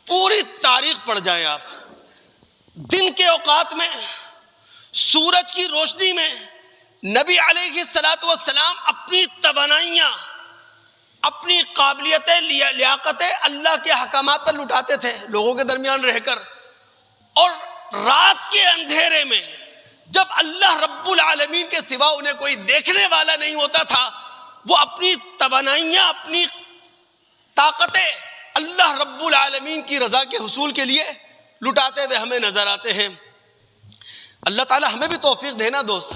پوری تاریخ پڑھ جائیں آپ، دن کے اوقات میں سورج کی روشنی میں نبی علیہ الصلوۃ والسلام اپنی توانائیاں، اپنی قابلیتیں، لیاقتیں اللہ کے احکامات پر لٹاتے تھے لوگوں کے درمیان رہ کر، اور رات کے اندھیرے میں جب اللہ رب العالمین کے سوا انہیں کوئی دیکھنے والا نہیں ہوتا تھا، وہ اپنی توانائیاں، اپنی طاقتیں اللہ رب العالمین کی رضا کے حصول کے لیے لٹاتے ہوئے ہمیں نظر آتے ہیں۔ اللہ تعالی ہمیں بھی توفیق دینا دوست،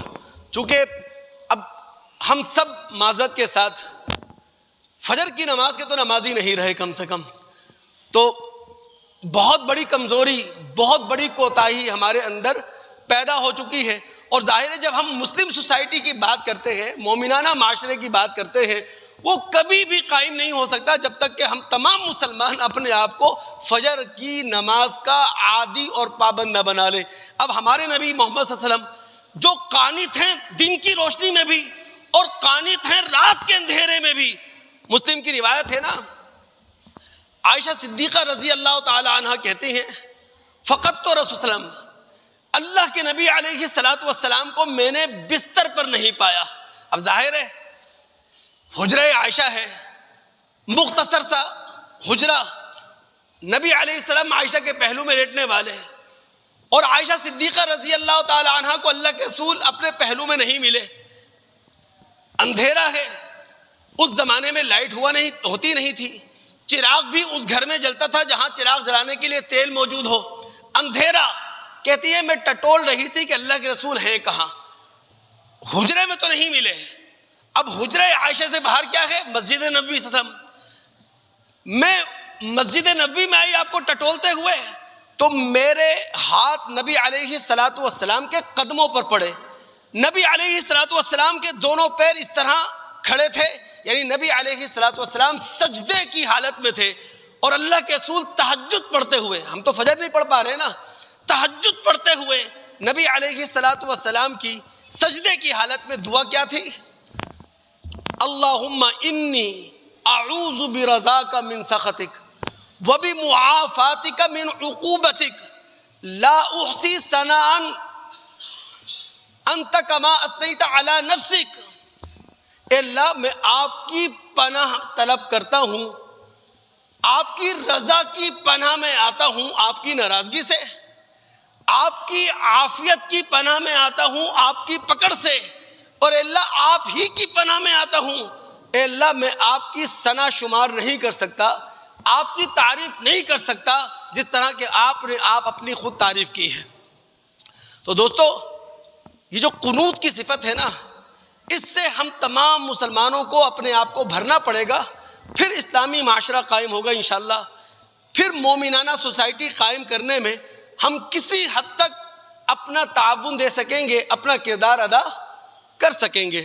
چونکہ اب ہم سب معذرت کے ساتھ فجر کی نماز کے تو نمازی نہیں رہے، کم سے کم تو بہت بڑی کمزوری، بہت بڑی کوتاہی ہمارے اندر پیدا ہو چکی ہے، اور ظاہر ہے جب ہم مسلم سوسائٹی کی بات کرتے ہیں، مومنانہ معاشرے کی بات کرتے ہیں، وہ کبھی بھی قائم نہیں ہو سکتا جب تک کہ ہم تمام مسلمان اپنے آپ کو فجر کی نماز کا عادی اور پابند نہ بنا لیں۔ اب ہمارے نبی محمد صلی اللہ علیہ وسلم جو قانت ہیں دن کی روشنی میں بھی اور قانت ہیں رات کے اندھیرے میں بھی، مسلم کی روایت ہے نا، عائشہ صدیقہ رضی اللہ تعالی عنہ کہتی ہیں فقط تو رسول صلی اللہ علیہ وسلم، اللہ کے نبی علیہ الصلوۃ والسلام کو میں نے بستر پر نہیں پایا۔ اب ظاہر ہے حجرہ عائشہ ہے، مختصر سا حجرہ، نبی علیہ السلام عائشہ کے پہلو میں لیٹنے والے ہیں، اور عائشہ صدیقہ رضی اللہ تعالی عنہ کو اللہ کے رسول اپنے پہلو میں نہیں ملے، اندھیرا ہے، اس زمانے میں لائٹ ہوتی نہیں تھی، چراغ بھی اس گھر میں جلتا تھا جہاں چراغ جلانے کے لیے تیل موجود ہو، اندھیرا، کہتی ہے میں ٹٹول رہی تھی کہ اللہ کے رسول ہیں کہاں، حجرے میں تو نہیں ملے۔ اب حجرہ عائشہ سے باہر کیا ہے؟ مسجد نبوی صلی اللہ علیہ وسلم، میں مسجد نبوی میں آئی آپ کو ٹٹولتے ہوئے تو میرے ہاتھ نبی علیہ الصلوۃ والسلام کے قدموں پر پڑے، نبی علیہ الصلوۃ والسلام کے دونوں پیر اس طرح کھڑے تھے، یعنی نبی علیہ الصلوۃ والسلام سجدے کی حالت میں تھے، اور اللہ کے رسول تہجد پڑھتے ہوئے، ہم تو فجر نہیں پڑھ پا رہے نا، تہجد پڑھتے ہوئے نبی علیہ الصلوۃ والسلام کی سجدے کی حالت میں دعا کیا تھی؟ اللہم انی اعوذ برضاک من سخطک وبمعافاتک من عقوبتک لا احصی ثناء انت کما اثنیت علی نفسک۔ اے اللہ میں آپ کی پناہ طلب کرتا ہوں، آپ کی رضا کی پناہ میں آتا ہوں آپ کی ناراضگی سے، آپ کی عافیت کی پناہ میں آتا ہوں آپ کی پکڑ سے، اور اے اللہ آپ ہی کی پناہ میں آتا ہوں، اے اللہ میں آپ کی ثنا شمار نہیں کر سکتا، آپ کی تعریف نہیں کر سکتا جس طرح کہ آپ نے اپنی خود تعریف کی ہے۔ تو دوستو یہ جو قنوت کی صفت ہے نا، اس سے ہم تمام مسلمانوں کو اپنے آپ کو بھرنا پڑے گا، پھر اسلامی معاشرہ قائم ہوگا انشاءاللہ، پھر مومنانہ سوسائٹی قائم کرنے میں ہم کسی حد تک اپنا تعاون دے سکیں گے، اپنا کردار ادا کر سکیں گے۔